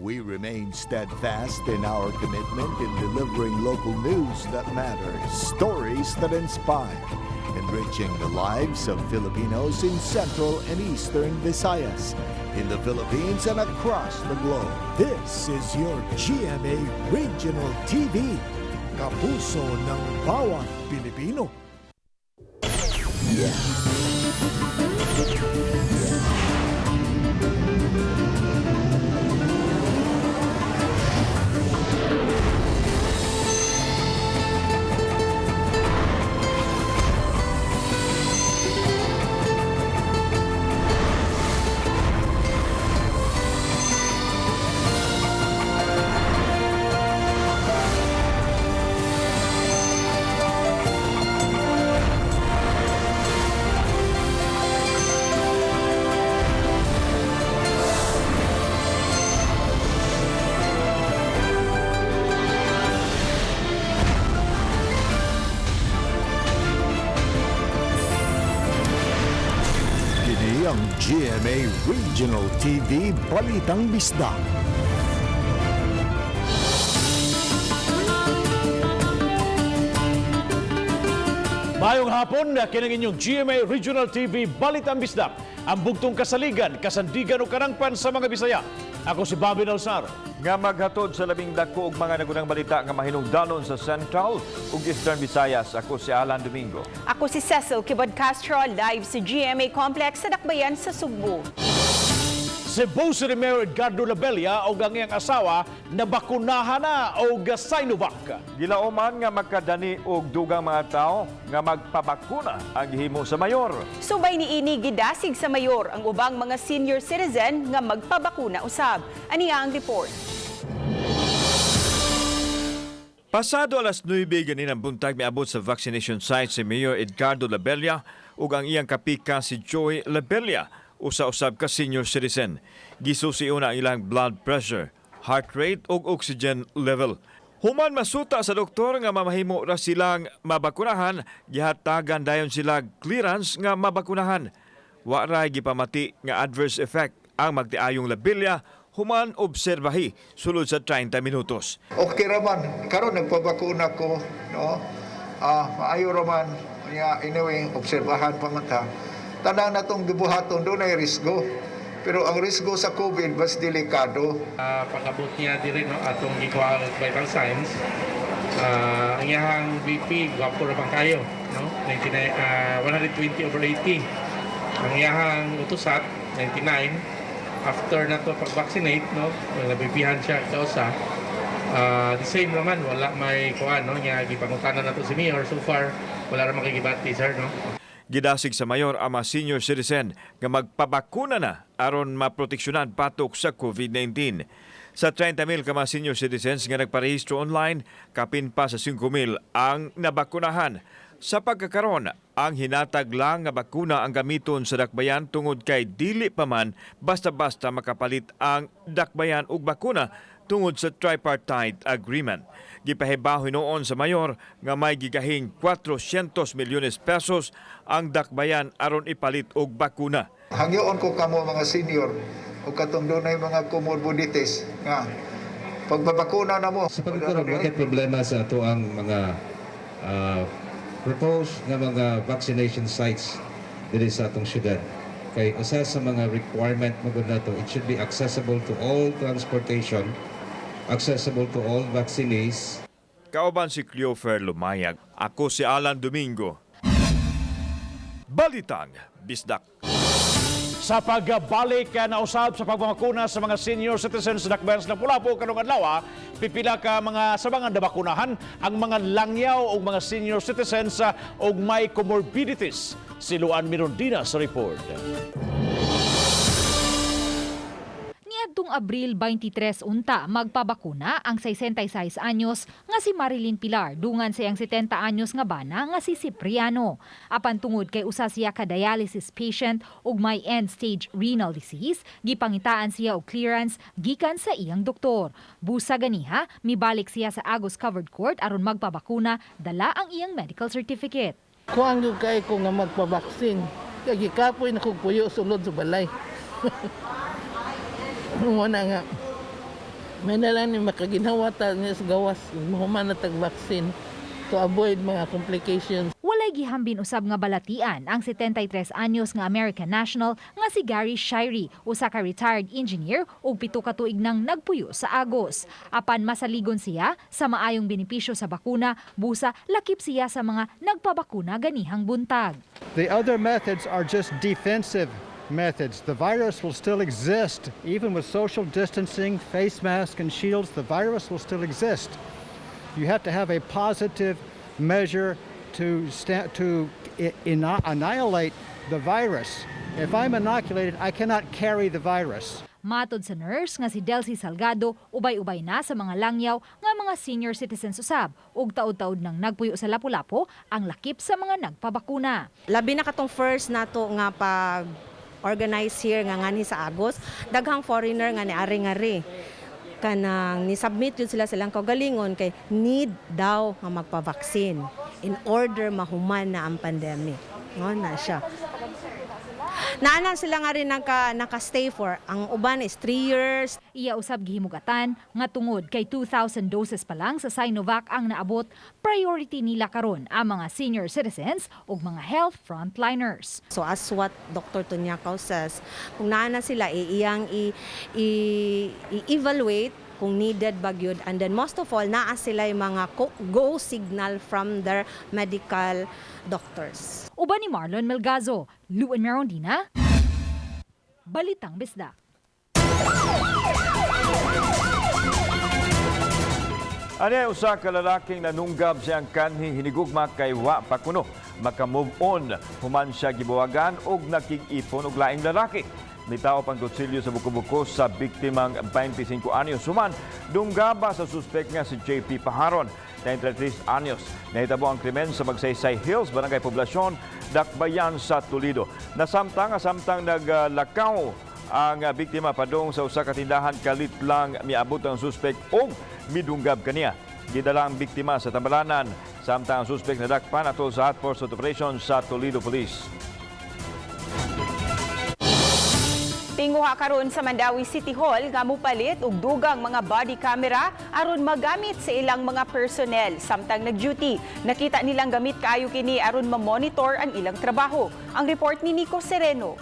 We remain steadfast in our commitment in delivering local news that matters, stories that inspire, enriching the lives of Filipinos in Central and Eastern Visayas, in the Philippines and across the globe. This is your GMA Regional TV, kapuso ng bawat Pilipino. Ang GMA Regional TV Balitang Bisdak. Mayong hapon, kining inyong GMA Regional TV Balitang Bisdak. Ang bugtong kasaligan, kasandigan o karangpan sa mga Bisaya. Ako si Bobby Nalsar. Nga maghatod sa labing dako og mga nagunang balita nga mahinungdanon sa Central ug Eastern Visayas. Ako si Alan Domingo. Ako si Cecil Kibod Castro, live sa GMA Complex sa Dakbayan sa Sugbo. Cebu City Mayor Edgardo Labella o ang iyang asawa na bakunahan na o Sinovac. Gilauman nga makadani og dugang mga tao nga magpabakuna ang gihimo sa mayor. Subay ni ini gidasig sa mayor ang ubang mga senior citizen nga magpabakuna usab. Aniya ang report. Pasado alas 9 ganinang buntag miabot sa vaccination site si Mayor Edgardo Labella ug ang iyang kapika si Joy Labella. Usa-usab ka senior citizen. Gisusiuna ang ilang blood pressure, heart rate ug oxygen level. Human masuta sa doktor nga mamahimo ra silang mabakunahan, gihatagan dayon sila clearance nga mabakunahan. Wa ra gipamati nga adverse effect ang magtiayong Labella human obserbahi sulod sa 30 minutos. Okay raman, karon nagpabakuna ko, no? Maayo raman. Anyway, obserbahan pa man ta. Tandaan na itong gibuhaton, doon ay risgo. Pero ang risgo sa COVID, mas delikado. Pag-abot niya din no, atong equal vital signs, ang iyang BP, gwapo na bang kayo, no? 120/80. Ang iyang utusat, 99. After na to pag-vaccinate, no, nabibihan siya kausa. The same naman, wala may kuha, no? Nga, gipangutanan na to si Mayor. So far, wala rin makikibati, sir, no? Gidasig sa mayor ang mga senior citizen nga magpabakuna na aron maproteksyonan patok sa COVID-19. Sa 30,000 ka mga senior citizens nga nagparehistro online, kapin pa sa 5,000 ang nabakunahan. Sa pagkakaroon, ang hinatag lang nga bakuna ang gamiton sa dakbayan tungod kay dili pa man basta-basta makapalit ang dakbayan ug bakuna tungod sa tripartite agreement. Gipahibaw noon sa mayor nga may gigahing 400 milyones pesos ang dakbayan aron ipalit og bakuna. Hangyoon ko kamo mga senior o katong dunay mga comorbidities nga pagbabakuna na mo. Sa pagkaroon, may problema sa ato ang mga proposed nga mga vaccination sites diri sa atong syudad. Kay usa sa mga requirement magud nato, it should be accessible to all transportation, accessible to all vaccinees. Kauban si Cleofer Lumayag. Ako si Alan Domingo. Balitang Bisdak. Sa pagbalik na usab sa pagbakuna sa mga senior citizens sa Dakbayan sa Lapu-Lapu kanong adlaw, pipila ka mga sabangan na bakunahan ang mga langyaw o mga senior citizens og may comorbidities. Si Luan Mirondina sa report. Niadtong Abril 23 unta magpabakuna ang 66 anyos nga si Marilyn Pilar dungan sa iyang 70 anyos nga bana nga si Cipriano. Apan tungod kay usa siya ka dialysis patient ug may end-stage renal disease, gipangitaan siya og clearance gikan sa iyang doktor. Busa ganiha, mibalik siya sa Agos Covered Court aron magpabakuna, dala ang iyang medical certificate. Kuang yung kay ko nga magpabaksin. Kaya gikapoy na kong puyo sulod sa balay. Muna nga, May nalang ni makaginawa ta niya sa gawas, mahuman na tag-vaccine to avoid mga complications. Walay gihambin usab nga balatian ang 73 anyos nga American national nga si Gary Shirey, usa ka retired engineer ug 7 ka tuig nang nagpuyo sa Agos. Apan masaligon siya sa maayong benepisyo sa bakuna, busa lakip siya sa mga nagpabakuna ganihang buntag. The other methods are just defensive methods. The virus will still exist. Even with social distancing, face masks and shields, the virus will still exist. You have to have a positive measure to annihilate the virus. If I'm inoculated, I cannot carry the virus. Matod sa nurse nga si Delcy Salgado, ubay-ubay na sa mga langyaw nga mga senior citizens usab ug taud-taud nang nagpuyo sa Lapu-Lapu ang lakip sa mga nagpabakuna. Labi na katong first nato nga pag organize here nga ngani sa Agos, daghang foreigner nga niari-ngari. Kanang ni-submit yun sila silang kaugalingon kay need daw nga magpa-vaccine in order mahuman na ang pandemic. Ngon na siya. Naana sila nga rin naka-stay for. Ang uban is 3 years. Iya usab gihimugatan nga tungod kay 2,000 doses pa lang sa Sinovac ang naabot, priority nila karon ang mga senior citizens ug mga health frontliners. So as what Dr. Tunyakaw says, kung naana sila iyang i-evaluate kung needed ba gyud, and then most of all naa sila yung mga go signal from their medical doctors. Uban ni Marlon Melgazo, Luan Merondina, Balitang Bisdak. Ani usa ka lalaking nanunggab siyang kanhi hinigugma kay wa pa kuno maka-move on human siya gibuwagan og nakig-ipon og laing lalaki. Nitao pang kutsilyo sa buko-buko sa biktimang 25 anyos. Suman, dunggaba sa suspek nga si JP Paharon, 93 anyos. Nahitabo ang krimen sa Magsaysay Hills, Barangay Poblasyon, Dakbayan sa Toledo. Nasamtang naglakaw ang biktima padong sa usa ka tindahan, kalit lang miabot ang suspek o midunggab kaniya. Gidala ang biktima sa tambalanan, samtang ang suspek nadakpan atol sa Hot Pursuit Operation sa Toledo Police. Tinguha karon sa Mandawi City Hall nga mupalit og dugang mga body camera aron magamit sa ilang mga personnel samtang nag-duty. Nakita nilang gamit kaayo kini aron ma-monitor ang ilang trabaho. Ang report ni Nico Sereno.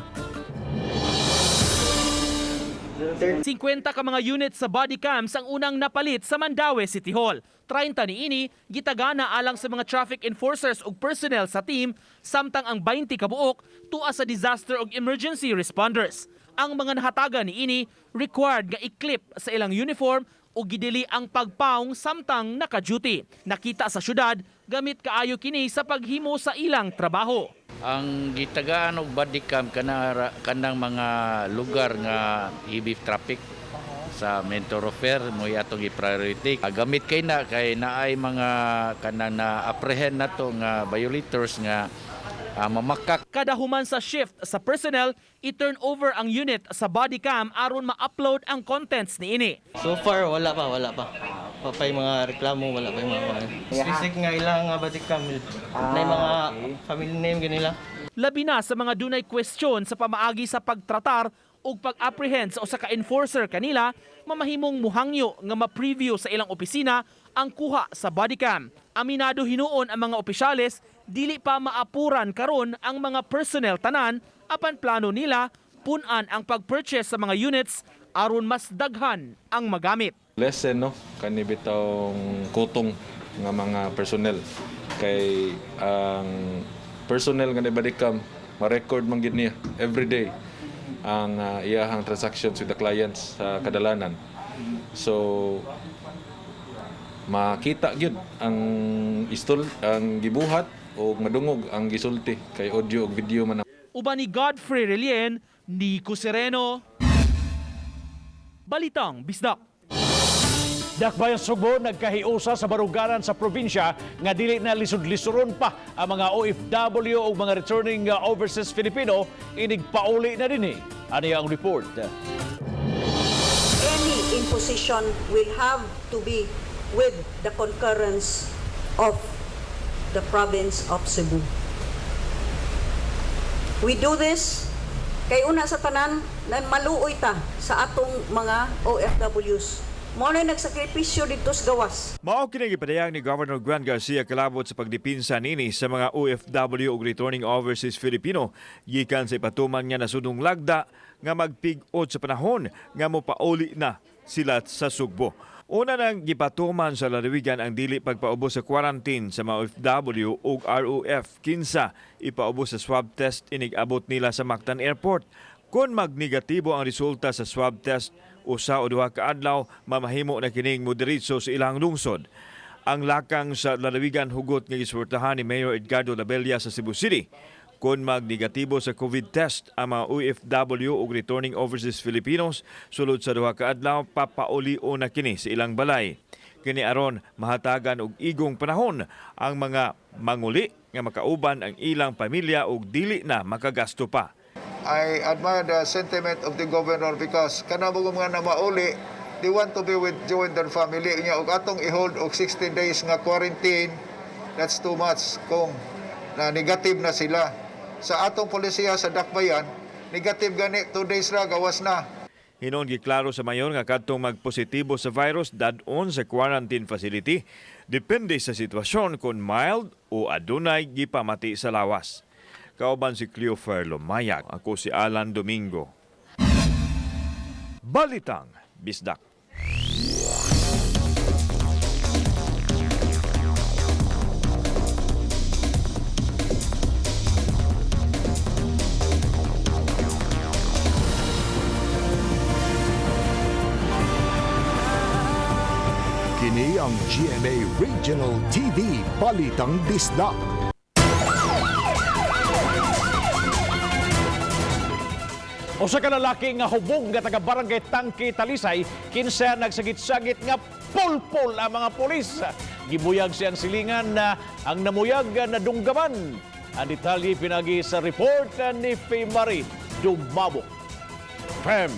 50 ka mga units sa body cams ang unang napalit sa Mandawi City Hall. 30 niini gitagana alang sa mga traffic enforcers ug personnel sa team, samtang ang 20 ka buok tua sa disaster ug emergency responders. Ang mga nahatagan niini required nga i-clip sa ilang uniform o gidili ang pagpaong samtang naka-duty. Nakita sa syudad, gamit kaayo kini sa paghimo sa ilang trabaho. Ang gitagaan og body cam kanang mga lugar nga heavy traffic sa main thoroughfare mo atong i-priority. Gamit kay naay mga kanang na-apprehend nato nga violators nga mamakak. Kada human sa shift sa personnel, i-turn over ang unit sa body cam aron ma-upload ang contents niini. So far wala pa. Papay mga reklamo, wala pa yung mga specific nga ilang body cam. Na mga family name ganila. Labi na sa mga dunay question sa pamaagi sa pagtratar o pag-apprehend sa usa ka enforcer kanila, mamahimong muhangyo nga ma-preview sa ilang opisina ang kuha sa bodycam. Aminado hinuon ang mga opisyales, dili pa maapuran karon ang mga personnel tanan, apan plano nila punan ang pag-purchase sa mga units aron mas daghan ang magamit. Lesson kani bitawng kutong nga mga personnel kay ang personnel nga bodycam ma-record man gid niya every day ang iyahang transactions with the clients sa kadalanan. So makita gyud ang gibuhat o madungog ang gisulti kay audio ug video man. Uban ni Godfrey Relien, Nico Sereno, Balitang Bisdak. Dakbayan Subo nagkahiusa sa baruganan sa probinsya nga dili na lisod-lisoron pa ang mga OFW o mga returning overseas Filipino, inigpauli na din Ano ang report? Any imposition will have to be with the concurrence of the province of Cebu. We do this kay una sa tanan na maluoy ta sa atong mga OFWs mo na nagsakripisyo dito sa gawas. Mao kini gipadayag ni Governor Juan Garcia kalabot sa pagdipinsa nini sa mga OFW ug returning overseas Filipino gikan sa ipatuman nga nasudong lagda nga magpig-ot sa panahon nga mopauli na sila sa Sugbo. Una nang gipatuman sa lalawigan ang dili pagpaubos sa quarantine sa mga OFW ug ROF kinsa ipaubos sa swab test inig-abot nila sa Mactan Airport. Kung magnegatibo ang resulta sa swab test, usa o duha ka adlaw mamahimo na kining moderitso sa ilang lungsod. Ang lakang sa lalawigan hugot nga gisurtahan ni Mayor Edgardo Labella sa Cebu City. Kung magnegatibo sa COVID test ang mga OFW ug returning overseas Filipinos, sulod sa duha ka adlaw papaulio na kini sa ilang balay. Kini aron mahatagan og igong panahon ang mga manguli nga makauban ang ilang pamilya ug dili na makagasto pa. I admire the sentiment of the governor because kanamo mga na mauli, they want to be with their family. Ug atong i-hold og 16 days nga quarantine, that's too much kung na negative na sila. Sa atong polisiya sa Dakbayan, negative gani 2 days ra gawas na. Hinon giklaro sa mayor nga kadtong magpositibo sa virus dadon sa quarantine facility depende sa sitwasyon kung mild o adunay gipamati sa lawas. Kauban si Cleofer Lumayag, ako si Alan Domingo. Balitang Bisdak. Kini ang GMA Regional TV Balitang Bisdak. O sa kalalaki nga hubog nga taga Barangay Tangke Talisay, kinsa nagsagit-sagit nga pulpol ang mga pulis. Gibuyag siyang silingan na ang namuyag na dunggaman. Ang detalye pinagi sa report ni Faye Marie Dumabo. Fem.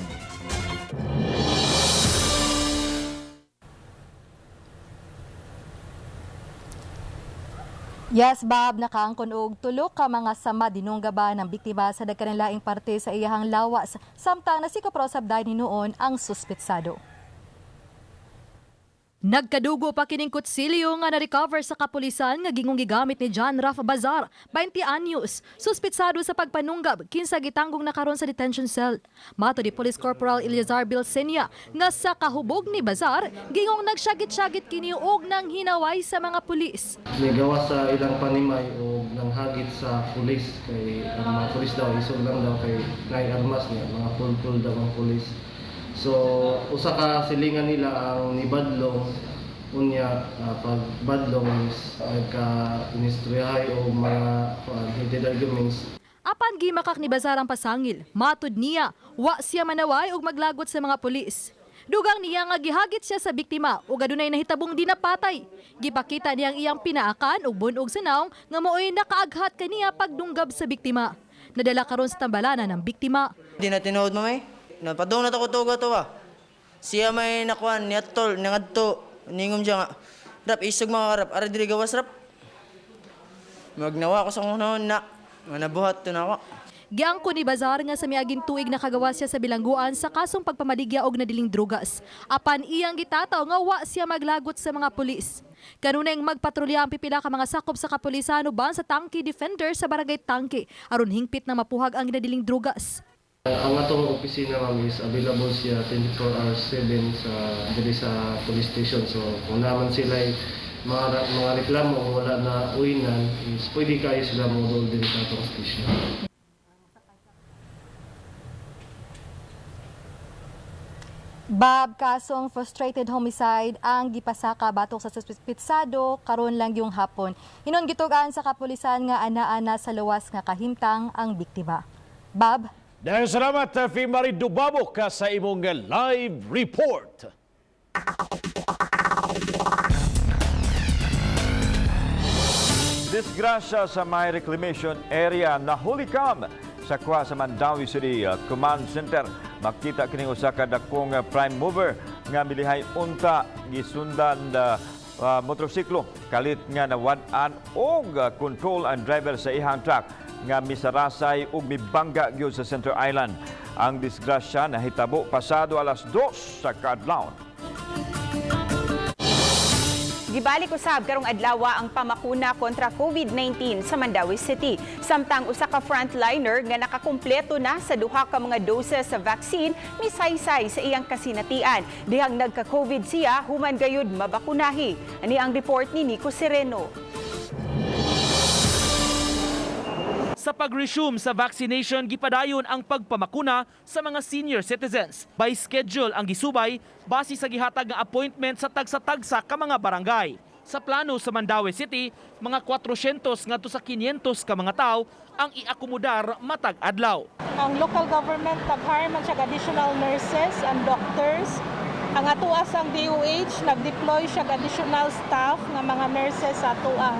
Yes, Bob, nakaangkon og tulo ka mga sama dinunggaban ng biktima sa dagkanang parte sa iyahang lawas, samtang nasikoprosab dahil hinuon ang suspetsado. Nagkadugo pa kining kutsilyo nga na-recover sa kapulisan nga gingong gigamit ni John Raf Bazar, 20 anyos, suspetsado sa pagpanunggab kinsa gitanggong na karon sa detention cell. Mato di Police Corporal Eliazar Bilsenia nga sa kahubog ni Bazar, gingong nagsyagit-syagit kini og nang hinaway sa mga pulis. Nigawa sa ilang panimay o nanghagit sa pulis kay ang mga pulis daw isog lang daw kay nay armas niya, mga pulpul daw ang pulis. So, usa ka silingan nila ang nibadlong unya pag badlong nagka-inistriyahay o mga heated arguments. Apan gimakak ni Bazar ang pasangil, matud niya, wa siya manaway og maglagot sa mga pulis. Dugang niya nga gihagit siya sa biktima ug adunay nahitabong dinapatay. Gipakita niya ang iyang pinaakan ug bunog sa naong nga mo'y nakaaghat kaniya pagdunggab sa biktima. Nadala karon sa tambalanan ng biktima. Di na tinuod mamay. Napadong na ko tuga to ba. Siya may nakuan niya tol nangadto ningom siya nga. Rap isog mga karap ara diri gawas rap. Magnawa ko sa kuno na nabuhat to na ako. Giangko ni Bazar nga sa miaging tuig nakagawas siya sa bilangguan sa kasong pagpamaligya og nadiling drugas. Apan iyang gitataw nga wa siya maglagot sa mga pulis. Kanunay magpatrolya ang pipila ka mga sakop sa kapulisan uban sa Tangke Defender sa Barangay Tangke aron hingpit na mapuhag ang nadiling drugas. Ang atong opisina ma'am is available siya 24 hours 7 diri sa police station. So kung naman sila mga reklamo wala na uwinan, is pwede kayo sila modol diri sa atong station. Bob, kasong frustrated homicide ang gipasaka batok sa suspetsado karon lang yung hapon. Hinon gitugaan sa kapulisan nga ana-ana sa luwas nga kahimtang ang biktima. Bob? Dahil salamat, Faye Marie Dumabo ka sa imong live report. Disgrasya sa may reclamation area na hulikam sa kwa sa Mandawi City Command Center. Makita kining usa ka dakong prime mover nga milihay unta gisundan motorsiklo kalit nga nawad-an og control and driver sa ihang truck nga misarasay ug mibangga gyud sa Center Island. Ang disgrasya nahitabo pasado alas 2 sa kadlawon. Gibalik usab karong adlaw ang pamakuna kontra COVID-19 sa Mandawi City. Samtang usa ka frontliner nga nakakumpleto na sa duha ka mga doses sa vaccine misaysay sa iyang kasinatian. Dihang nagka-COVID siya human gayud mabakunahi. Ani ang report ni Nico Sereno. Sa pag-resume sa vaccination, gipadayon ang pagpamakuna sa mga senior citizens. By schedule ang gisubay, base sa gihatag nga appointment sa tagsa-tagsa ka mga barangay. Sa plano sa Mandawi City, mga 400 ngadto sa 500 ka mga tao ang iakomodar matag adlaw. Ang local government nag-hire man siya additional nurses and doctors. Ang atuas ang DOH nag-deploy siya additional staff nga mga nurses sa atua.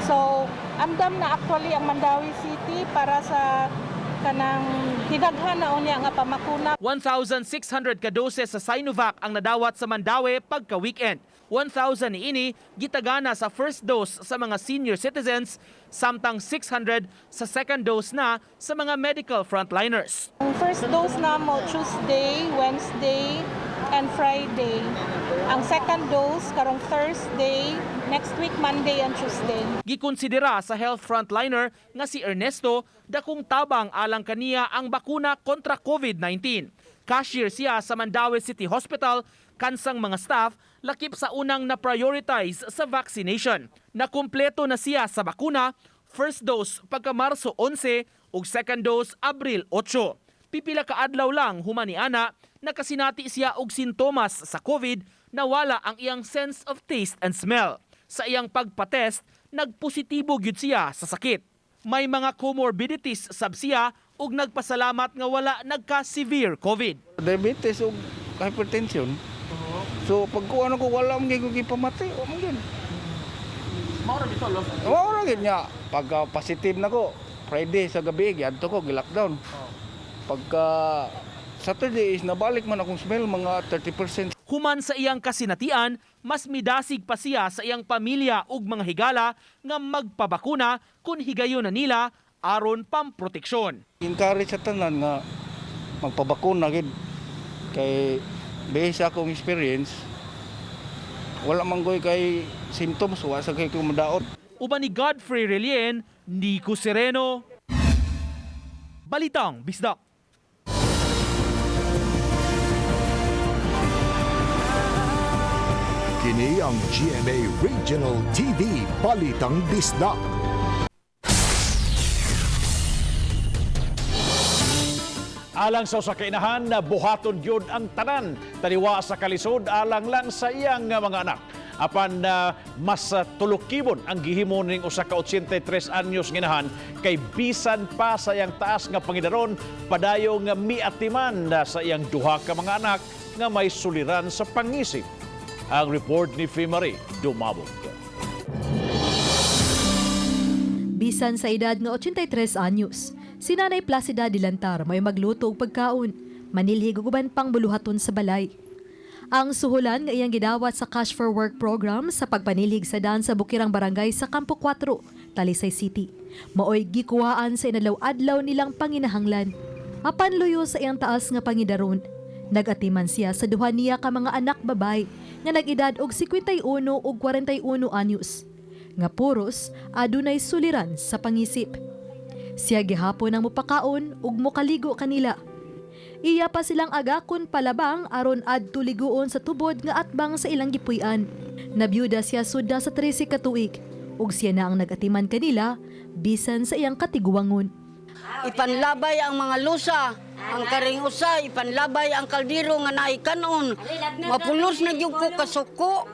So, andam na actually ang Mandawi City para sa kanang hinaghan na unya nga pamakuna. 1,600 ka doses sa Sinovac ang nadawat sa Mandawi pagka-weekend. 1,000 niini gitagana sa first dose sa mga senior citizens, samtang 600 sa second dose na sa mga medical frontliners. Ang first dose na mo Tuesday, Wednesday, and Friday. Ang second dose karong Thursday, next week Monday and Tuesday. Gikonsidera sa health frontliner nga si Ernesto dakong tabang alang kaniya ang bakuna kontra COVID-19. Cashier siya sa Mandawi City Hospital, kansang mga staff lakip sa unang na-prioritize sa vaccination. Nakumpleto na siya sa bakuna, first dose pagka Marso 11 ug second dose Abril 8. Pipila ka adlaw lang humani ana nakasinati siya og sintomas sa COVID na wala ang iyang sense of taste and smell. Sa iyang pagpatest, nagpositibo gyud siya sa sakit. May mga comorbidities sab siya ug nagpasalamat nga wala nagka-severe COVID. Diabetes ug hypertension. So pagkuan ko wala man gyud gipamati, o man gyud. Mao ra gyud nya. Pagka positive nako, Friday sa gabi giadto ko gi-lockdown. Pagka Saturday is nabalik man akong smell mga 30%. Human sa iyang kasinatian, mas midasig pa siya sa iyang pamilya ug mga higala nga magpabakuna kung higayon na nila aron pamproteksyon. Encourage sa tanan nga magpabakuna gid kay based sa akong experience wala man goy kay symptoms wa sa kay kumadaot. Uban ni Godfrey Relien, Nico Sereno, Balitang Bisdak. Kini ang GMA Regional TV Balitang Bisdak. Alang sa usa ka inahan na buhaton gyud ang tanan taliwa sa kalisod alang lang sa iyang mga anak. Apan mas tulukibon ang gihimo ning usa ka 83 anyos nginahan kay bisan pa sa iyang taas nga pangidaron padayong miatiman sa iyang duha ka mga anak nga may suliran sa pangisip. Ang report ni Fimari Dumabog. Bisan sa edad nga 83 anyos, si Nanay Placida Dilantar may magluto og pagkaon, manilhig og uban pang buluhaton sa balay. Ang suhulan nga iyang gidawat sa Cash for Work program sa pagpanilhig sa daan sa Bukirang Barangay sa Campo 4, Talisay City. Maoy gikuhaan sa inadlaw-adlaw nilang panginahanglan. Apan luyo sa iyang taas nga pangidaron, nagatiman siya sa duha niya ka mga anak babay nga nag-edad og 51 ug 41 anyos. Nga puros adunay suliran sa pangisip. Siya gihapon ang mupakaon ug mokaligo kanila. Iya pa silang agakon palabang aron adto liguon sa tubod nga atbang sa ilang gipuy-an. Nabyuda siya sudda sa 13 ka tuig ug siya na ang nagatiman kanila bisan sa iyang katiguangon. Ipanlabay ang mga lusa, ang karing usay, ipanlabay ang kaldero nga naay kanon. Mapulos na gyud ko kasuko.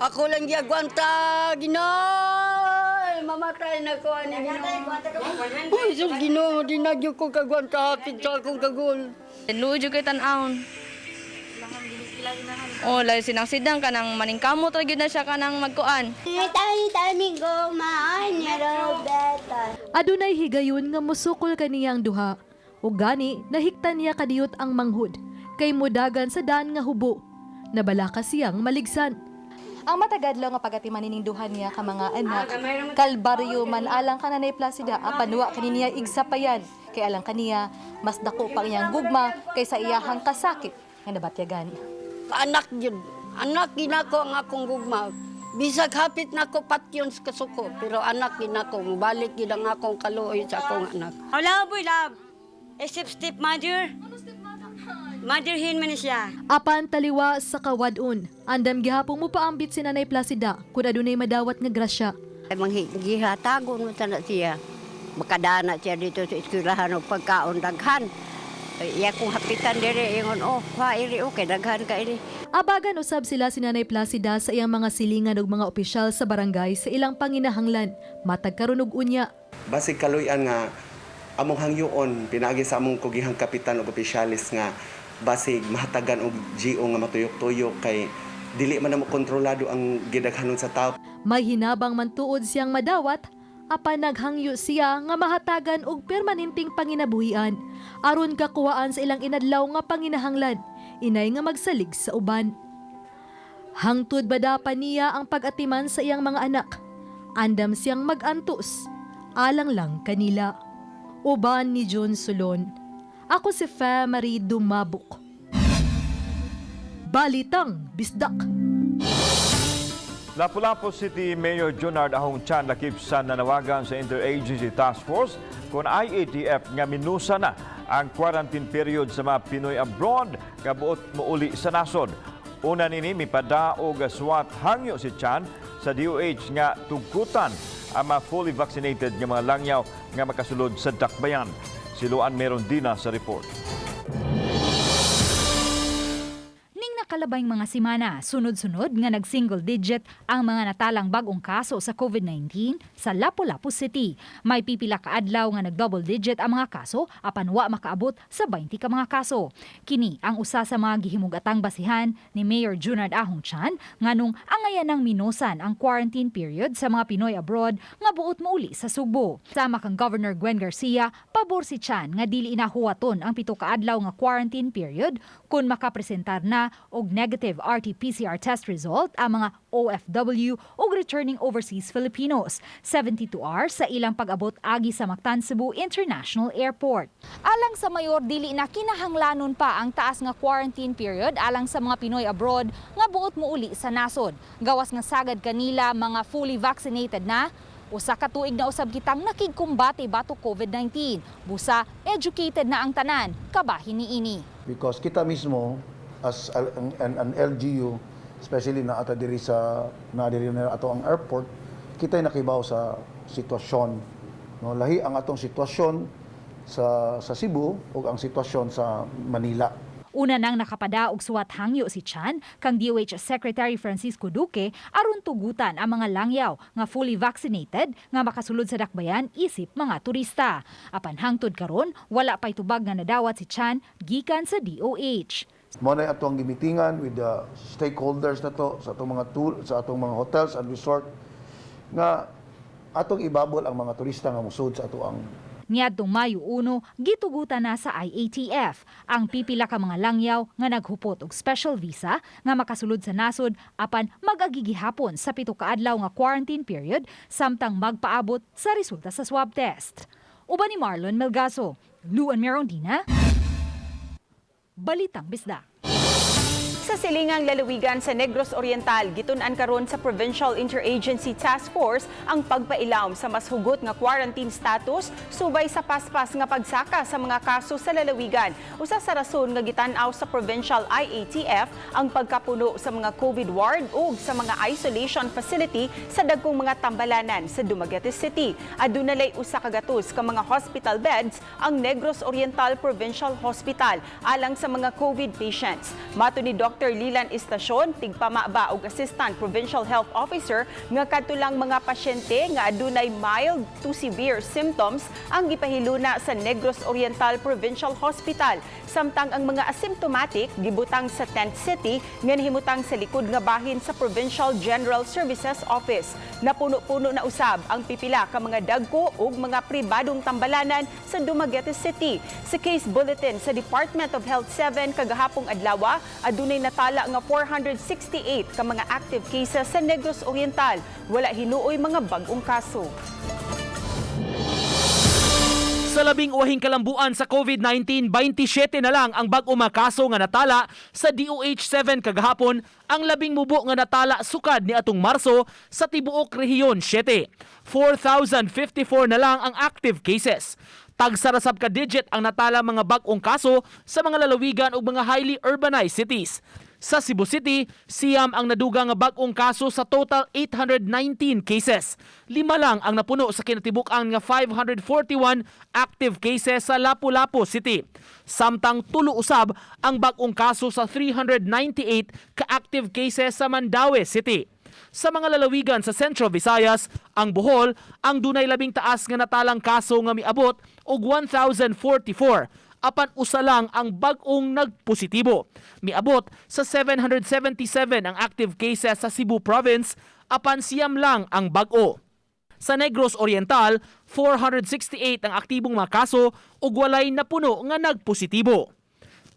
Ako lang giagwanta, Ginoo. Mamatay na ko ani Ginoo. Uy, sus Ginoo, di na gyud ko kagwanta hapit sa akong kagul. Lujo kay tan-aon. Oh, lalo sinang-sidang ka nang maningkamot ra gyud na siya kanang magkuan. Adunay higayon nga musukol kaniya ang duha. Ug gani nahiktan niya kadiyot ang manghud kay mudagan sa daan nga hubo. Nabalaka siyang maligsan. Ang matagadlo nga pagatiman nining duha niya ka mga anak, kalbaryo man alang ka Nanay Placida, apanwa kaniya igsapayan, kay alang kaniya mas dako pa iyang gugma kaysa iyahang kasakit nga nabatyagan. Anak yun, Anak ginako ang akong gugma. Bisag hapit na ko patyon sa kasuko, pero anak ginako, mubalik gid ang akong kaluoy sa akong anak. Hello, boy, love. Except stepmother. Motherhin man siya. Apan taliwa sa kawadon, andam gihapon mo paambit si Nanay Placida kung adunay madawat nga grasya. Ay manghihatagon mo sana siya. Makadana siya dito sa eskwelahan og pagkaon daghan. Iya kung hapitan dire ingon iri okay daghan ka iri. Abagan usab sila si Nanay Placida sa iyang mga silingan ug mga opisyal sa barangay sa ilang panginahanglan. Matag karon og unya. Basig kaluyan nga among hangyoon pinaagi sa among kugihang kapitan ug opisyalis nga basig mahatagan og GO nga matuyok-tuyok kay dili man namo kontrolado ang gidaghanon sa tao. May hinabang man tuod siyang madawat, apan naghangyo siya nga mahatagan og permanenteng panginabuhian aron kakuhaan sa ilang inadlaw nga panginahanglan, inay nga magsalig sa uban. Hangtod badapan niya ang pag-atiman sa iyang mga anak. Andam siyang mag-antos, alang lang kanila. Uban ni John Solon. Ako si Fe Marie Dumabuk. Balitang Bisdak. Lapu-Lapu City Mayor Junard Ahong Chan lakip sa nanawagan sa Interagency Task Force kung IATF nga minusa na ang quarantine period sa mga Pinoy abroad nga buot muuli sa nasod. Una nini mipada og SWAT hangyo si Chan sa DOH nga tugkutan ang mga fully vaccinated nga mga langyaw nga makasulod sa dakbayan. Si Luan Merondina sa report. Kalabay mga simana, sunod-sunod nga nag-single digit ang mga natalang bagong kaso sa COVID-19 sa Lapu-Lapu City. May pipila ka adlaw nga nag-double digit ang mga kaso apan wa makaabot sa 20 ka mga kaso. Kini ang usa sa mga gihimugatang basihan ni Mayor Junard Ahong Chan nganong angayan ng minusan ang quarantine period sa mga Pinoy abroad nga buot mauli sa Sugbo. Sama kang Governor Gwen Garcia, pabor si Chan nga dili inahuwaton ang 7 ka adlaw nga quarantine period kung makapresentar na og negative RT-PCR test result ang mga OFW o returning overseas Filipinos 72 hours sa ilang pag-abot agi sa Mactan, Cebu International Airport. Alang sa mayor, dili na kinahanglanon pa ang taas nga quarantine period alang sa mga Pinoy abroad nga buot muuli sa nasod. Gawas nga sagad kanila mga fully vaccinated na, usa ka tuig na usab kitang nakigkumbate batok COVID-19. Busa, educated na ang tanan, kabahin niini. Because kita mismo as an LGU, especially na ata diri na ato ang airport, kita'y nakibaw sa sitwasyon. No, lahi ang atong sitwasyon sa Cebu ug ang sitwasyon sa Manila. Una nang nakapadaog suwat hangyo si Chan kang DOH Secretary Francisco Duque aron tugutan ang mga langyaw nga fully vaccinated nga makasulod sa dakbayan isip mga turista. Apan hangtod karon wala pay tubag nga nadawat si Chan gikan sa DOH. Mo na atong gimitingan with the stakeholders na to sa atong mga sa atong mga hotels and resort nga atong ibabol ang mga turista nga musud sa atoang. Niadtong Mayo 1, gitugutan na sa IATF ang pipila ka mga langyaw nga naghupot og special visa nga makasulod sa nasod apan mag-agigihapon sa 7 ka adlaw nga quarantine period samtang magpaabot sa resulta sa swab test. Uban ni Marlon Melgaso, Luan Merondina, Balitang Bisdak. Sa silingang lalawigan sa Negros Oriental, gitun-an karon sa Provincial Interagency Task Force ang pagpailaom sa mas hugot nga quarantine status subay sa paspas nga pagsaka sa mga kaso sa lalawigan. Usa sa rason nga gitan-aw sa Provincial IATF ang pagkapuno sa mga COVID ward ug sa mga isolation facility sa dagkong mga tambalanan sa Dumaguete City. Adunay usa ka gatos ka mga hospital beds ang Negros Oriental Provincial Hospital alang sa mga COVID patients. Mato ni Dr. Lilan Estacion, tigpamaba og Assistant Provincial Health Officer, nga katulang mga pasyente nga adunay mild to severe symptoms ang gipahiluna sa Negros Oriental Provincial Hospital. Samtang ang mga asymptomatic gibutang sa Tent City nga nahimutang sa likod nga bahin sa Provincial General Services Office. Napuno-puno na usab ang pipila ka mga dagko ug mga pribadong tambalanan sa Dumaguete City. Sa case bulletin sa Department of Health 7 kagahapong adlaw, adunay natala nga 468 ka mga active cases sa Negros Oriental. Wala hinuoy mga bag-ong kaso. Sa 11 kalambuan sa COVID-19, 27 na lang ang bag-o mga kaso nga natala sa DOH-7 kagahapon, ang 10 mubo nga natala sukad ni atong Marso sa tibuok rehiyon 7. 4,054 na lang ang active cases. Tagsarasab ka digit ang natala mga bag-ong kaso sa mga lalawigan ug mga highly urbanized cities. Sa Cebu City, siyam ang naduga nga bag-ong kaso sa total 819 cases. 5 lang ang napuno sa kinatibuk-an nga 541 active cases sa Lapu-Lapu City. Samtang tulo usab ang bag-ong kaso sa 398 ka-active cases sa Mandaue City. Sa mga lalawigan sa Central Visayas, ang Bohol ang dunay labing taas nga natalang kaso nga miabot og 1,044. Apan usa lang ang bag-ong nagpositibo. Miabot sa 777 ang active cases sa Cebu Province, apan siyam lang ang bag-o. Sa Negros Oriental, 468 ang aktibong mga kaso ug walay napuno nga nagpositibo.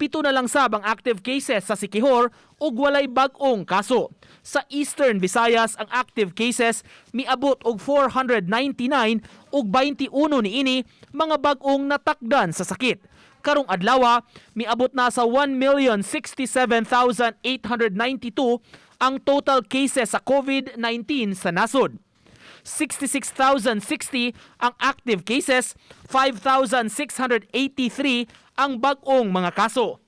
7 na lang sab ang active cases sa Siquijor ug walay bag-ong kaso. Sa Eastern Visayas, ang active cases miabot og 499 ug 21 niini mga bag-ong natakdan sa sakit. Karong adlaw, miabot na sa 1,067,892 ang total cases sa COVID-19 sa nasod. 66,060 ang active cases, 5,683 ang bag-ong mga kaso.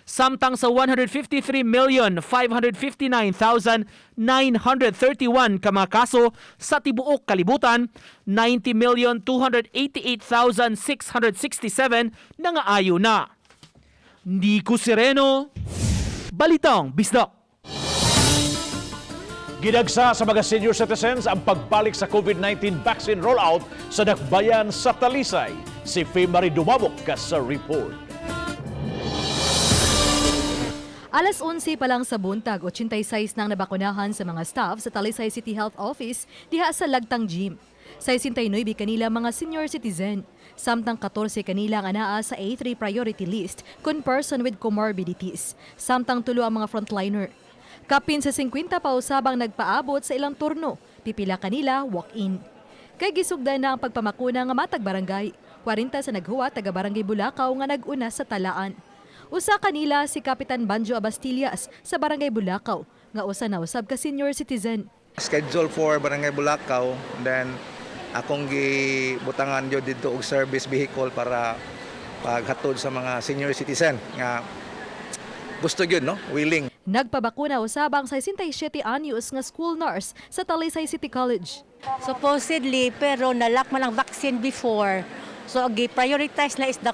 Samtang sa 153,559,931 ka mga kaso sa tibuok kalibutan, 90,288,667 nangaayo na. Nico Sereno, Balitang Bisdak. Ginagsa sa mga senior citizens ang pagbalik sa COVID-19 vaccine rollout sa dakbayan sa Talisay. Si Marie Dumabok ka sa report. Alas 11 pa lang sa buntag, 86 nang nabakunahan sa mga staff sa Talisay City Health Office diha sa Lagtang Gym. 69 kanila mga senior citizen, samtang 14 kanila nga naa sa A3 priority list kun person with comorbidities, samtang 3 ang mga frontliner. Kapin sa 50 pa usabang nagpaabot sa ilang turno, pipila kanila walk-in. Kay gisugdan na ang pagpamakuna nga matag barangay, 40 sa naghuwa taga Barangay Bulacau nga nag-una sa talaan. Usa kanila si Kapitan Banjo Abastillas sa Barangay Bulacau, nga usa na usab ka senior citizen. Schedule for Barangay Bulacau, then akong gibutangan yo dito og service vehicle para paghatod sa mga senior citizen nga gusto gyud, no, willing. Nagpabakuna usabang 67 anyos nga school nurse sa Talisay City College. Supposedly, pero nalak man ang vaccine before. So, prioritize na is the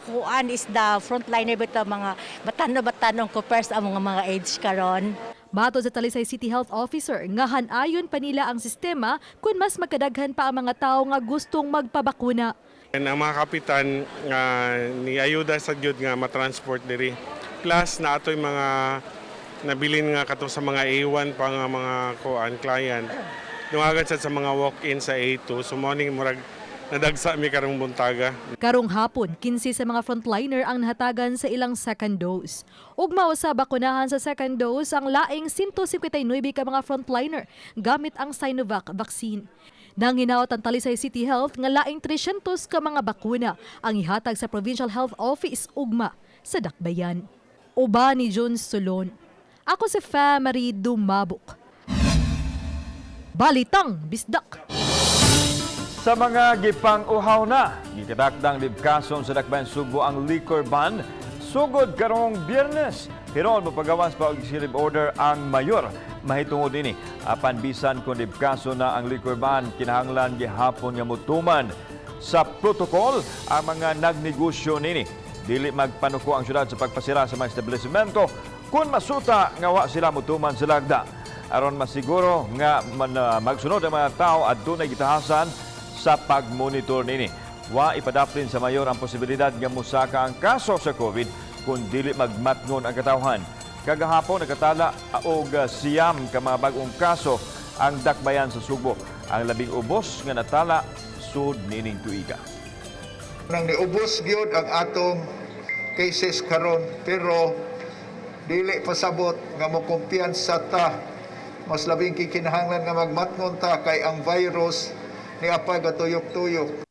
frontliner bito mga batano-batanong compares ang mga age karon. Mato sa Talisay City Health Officer, nga hanayon pa nila ang sistema kung mas magkadaghan pa ang mga tao nga gustong magpabakuna. Ang mga kapitan nga ni ayuda sa gyud nga matransport diri. Plus na atoy mga nabilin nga kato sa mga A1 pa nga mga client. Dungagan sa mga walk-in sa A2, so morning murag nadagsa mi karong buntaga. Karong hapon, 15 sa mga frontliner ang nahatagan sa ilang second dose. Ugma sa bakunahan sa second dose ang laing 159 ka mga frontliner gamit ang Sinovac vaccine. Nang hinaot ang Talisay City Health nga laing 300 ka mga bakuna ang ihatag sa Provincial Health Office ugma sa Dakbayan. Uba ni John Solon. Ako si Marie Dumabok. Balitang Bisdak. Sa mga gipang-uhaw na, gikadakdang libkason sa Dakbayan Subo ang liquor ban, sugod karong Biyernes. Pero mapagawas pa og silib order ang mayor. Mahitungod ini, apan bisan kung libkason na ang liquor ban, kinahanglan gihapon nga mutuman sa protocol ang mga nagnegosyo nini. Dili magpanuko ang syudad sa pagpasira sa mga establishmento kung masuta nga wa sila mutuman sa lagda. Aron masiguro nga magsunod ang mga tao at dunay gitahasan sa pagmonitor nini. Wa ipadaplin sa mayor ang posibilidad nga musaka ang kaso sa COVID kung dili magmatngon ang katawhan. Kagahapon nakatala og siyam ka mga bag-ong kaso ang Dakbayan sa Subo. Ang labing ubos nga natala sud nining tuiga. Nang niubos gyud ang atong cases karon, pero dili pasabot nga mo kumpiyansa ta. Mas labing kikinahanglan nga magmatngon ta kay ang virus ni apay gatuyok-tuyok.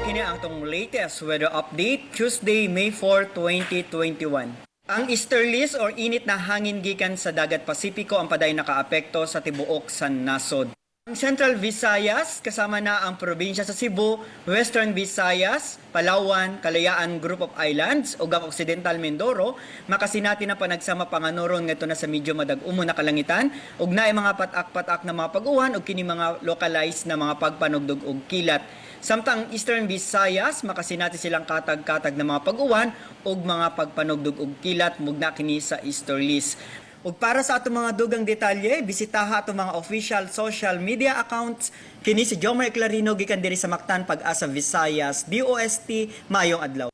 Kini ang tong latest weather update Tuesday, May 4, 2021. Ang easterlies or init na hangin gikan sa dagat Pasipiko ang paday nakaapekto sa tibuok sa nasod. Ang Central Visayas kasama na ang probinsya sa Cebu, Western Visayas, Palawan, Kalayaan Group of Islands ug ang Occidental Mindoro makasinati na panagsama panganuron ngadto na sa medyo madag-umo na kalangitan ug naay mga patak-patak na mga pag-uwan ug kini mga localized na mga pagpanugdog ug kilat. Samtang Eastern Visayas makasinati silang katag-katag na mga pag-uwan ug mga pagpanugdog ug kilat mugna kini sa easterlies. Ug para sa atong mga dugang detalye, bisitaha atong mga official social media accounts. Kini si Jomar Clarino gikan diri sa Mactan, Pag-asa, Visayas, DOST, maayong adlaw.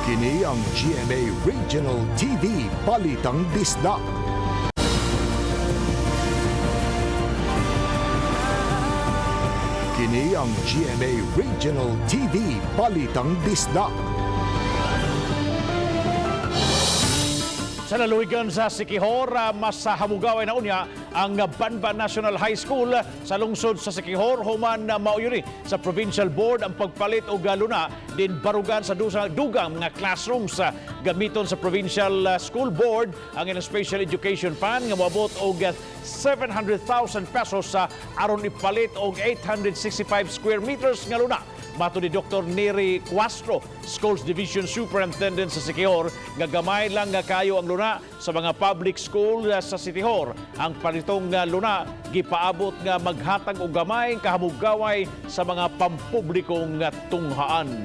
Kini ang GMA Regional TV Balitang Disda. Kini ang GMA Regional TV Balitang Disda. Sa laluigan sa Siquijor, mas hamugaway na unya ang Banban National High School sa lungsod sa Siquijor, human mauyuri sa Provincial Board ang pagpalit o galuna din barugan sa dugang mga classrooms gamiton sa Provincial School Board ang ilang Special Education Fund nga moabot og 700,000 pesos sa aron ipalit og 865 square meters nga luna. Mato ni Dr. Neri Cuastro, Schools Division Superintendent sa Siquijor, nga gamay lang nga kayo ang luna sa mga public school sa Siquijor. Ang palitong luna gipaabot nga maghatag og gamay kahamugaway sa mga pampublikong tunghaan.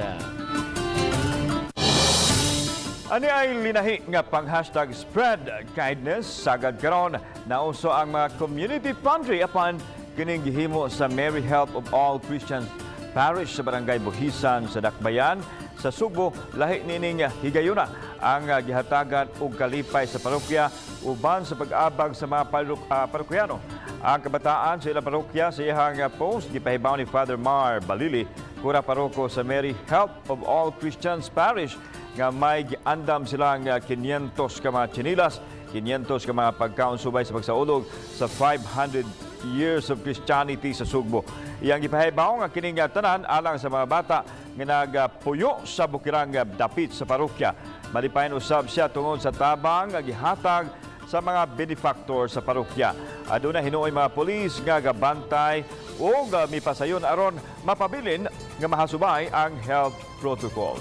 Ani ay linahi nga pang-hashtag spread kindness sagad karon nauso ang mga community pantry apan kining gihimo sa Mary Help of All Christians Parish sa Barangay Buhisan sa Dakbayan sa Subo. Lahi nining higayuna ang gihatagan og kalipay sa parokya uban sa pag-abag sa mga parokyano. Ang kabataan sa ilang parokya sa iyang post gipahibaw ni Father Mar Balili, kura paroko sa Mary Help of All Christians Parish, nga may giandam silang 500 ka mga chinilas, 500 ka mga pagkaon subay sa pagsaulog sa 500 years of Christianity sa Sugbo. Iyang gipahibaw nga kining tanan alang sa mga bata nga nagpuyo sa bukirang dapit sa parokya. Malipayon usab siya tungod sa tabang nga gihatag sa mga benefactor sa parokya. Aduna hinuoy mga pulis nga gabantay o mipasayon aron mapabilin nga mahasubay ang health protocol.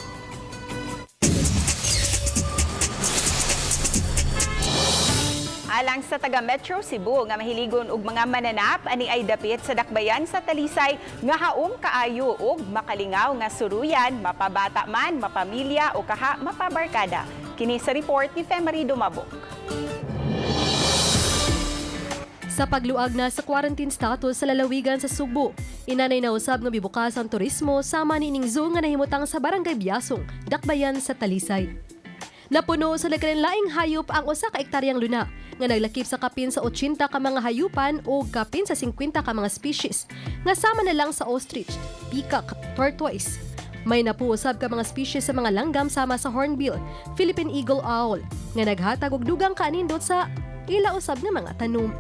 Alang sa taga Metro Cebu nga mahiligon og mga mananap ani ay dapit sa dakbayan sa Talisay nga haom kaayo og makalingaw nga suruyan, mapabata man, mapamilya o kaha mapabarkada. Kini sa report ni Femery Dumabok. Sa pagluag na sa quarantine status sa lalawigan sa Subo, inanay na usab nga bibukas ang turismo sama nining zoo nga nahimutang sa Barangay Biasong, dakbayan sa Talisay. Napuno sa laing hayop ang usa ka ektaryang luna nga naglakip sa kapin sa 80 ka mga hayupan o kapin sa 50 ka mga species nga sama na lang sa ostrich, peacock, tortoise. May napuusab ka mga species sa mga langgam sama sa hornbill, Philippine eagle owl nga naghatag og dugang kanindot sa ila usab nga mga tanom.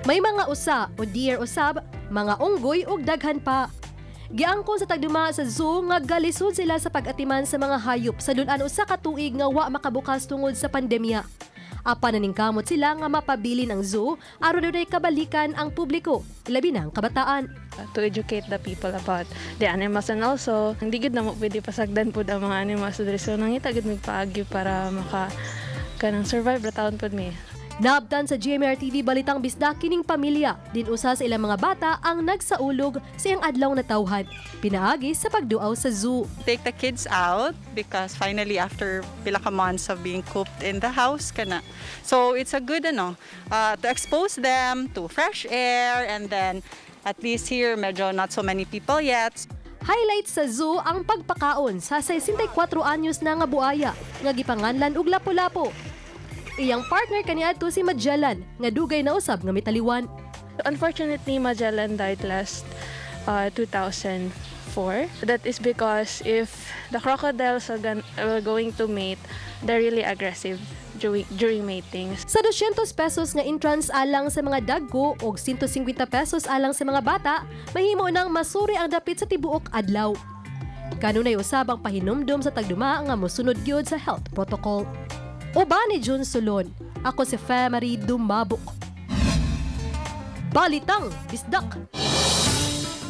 May mga usa o deer usab, mga unggoy ug daghan pa. Giangkon sa tagduma sa zoo nga galisod sila sa pag-atiman sa mga hayop sa dulan usa ka tuig nga wa makabukas tungod sa pandemya. Apan naningkamot sila nga mapabilin ang zoo aron dunay kabalikan ang publiko, labi na ang kabataan. To educate the people about the animals and also hindi gid na mo pwede pasagdan pud ang mga animals diri, so nangita gid magpaagi para maka kanang survive ra taon pud mi. Naabtan sa GMR TV Balitang Bisda kining pamilya, din usa sa ilang mga bata ang nagsaulog sa iyang adlaw na tawhan. Pinaagi sa pagduaw sa zoo. Take the kids out because finally after pila ka months of being cooped in the house kana. So it's a good to expose them to fresh air, and then at least here medyo not so many people yet. Highlight sa zoo ang pagpakaon sa 64 anyos na nga buaya nga gipanganlan og lapu-lapu. Iyang partner kaniadto si Magellan nga dugay na usab nga mitaliwan. Unfortunately, Magellan died last 2004. That is because if the crocodiles are going to mate, they're really aggressive. during meetings. Sa 200 pesos nga entrance alang sa mga dagko o 150 pesos alang sa mga bata, mahimo nang masuri ang dapit sa tibuok adlaw. Kanunay usab ang pahinumdum sa tagduma nga mosunod gyud sa health protocol. Uban ni Jun Sulon, ako si Femari Dumabok. Balitang Bisdak.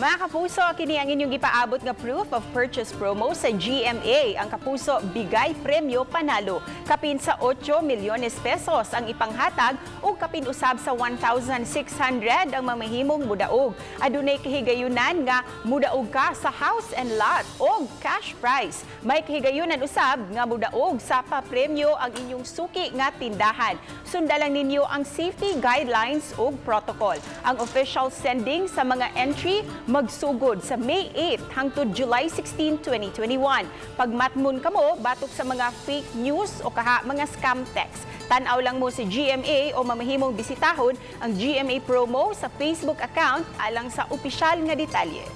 Mga kapuso, kini ang inyong ipaabot nga proof of purchase promo sa GMA. Ang kapuso, bigay premyo panalo. Kapin sa 8 milyones pesos ang ipanghatag o kapin usab sa 1,600 ang mamahimong mudaog. Adunay kahigayunan nga mudaog ka sa house and lot o cash prize. May kahigayunan usab nga mudaog sa papremyo ang inyong suki nga tindahan. Sundalang ninyo ang safety guidelines o protocol. Ang official sending sa mga entry magsugod sa May 8 hangtod July 16, 2021. Pagmatmon kamo batok sa mga fake news o kaha mga scam text. Tanaw lang mo si GMA o mamahimong bisitahon ang GMA promo sa Facebook account alang sa opisyal nga detalye.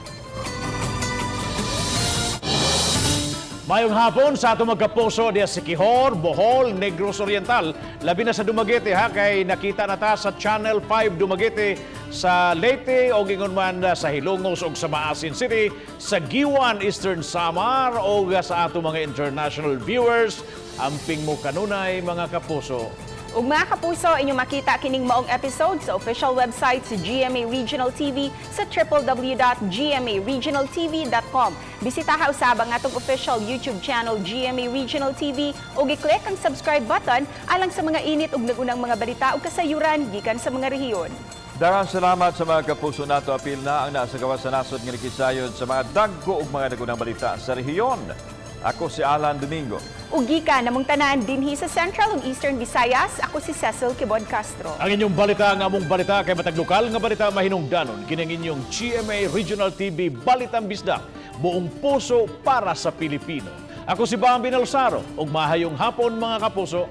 Mayong hapon sa atong magkapuso diya sa Quijor, Bohol, Negros Oriental. Labi na sa Dumaguete ha, kay nakita na ta sa Channel 5 Dumaguete sa Leyte o gingon man sa Hilongos o sa Maasin City, sa Giwan, Eastern Samar o sa atong mga international viewers. Amping mo kanunay mga kapuso. Ug mga kapuso, inyong makita kining maong episode sa official website sa GMA Regional TV sa www.gmaregionaltv.com. Bisitaha usab ang atong official YouTube channel GMA Regional TV ug i-click ang subscribe button alang sa mga init ug nagunang mga balita ug kasayuran gikan sa mga rehiyon. Daghang salamat sa mga kapuso nato. Apil na ang nasa gawas sa nasod nga nakisayon sa mga dagko ug mga nagunang balita sa rehiyon. Ako si Alan Domingo. Ugika namong tanan dinhi sa Central ug Eastern Visayas. Ako si Cecil Kibon Castro. Ang inyong balita nga among balita kay matag lokal nga balita mahinungdanon kining inyong GMA Regional TV Balitang Bisdak. Buong puso para sa Pilipino. Ako si Bambi Nalsaro ug mahayong hapon mga kapuso.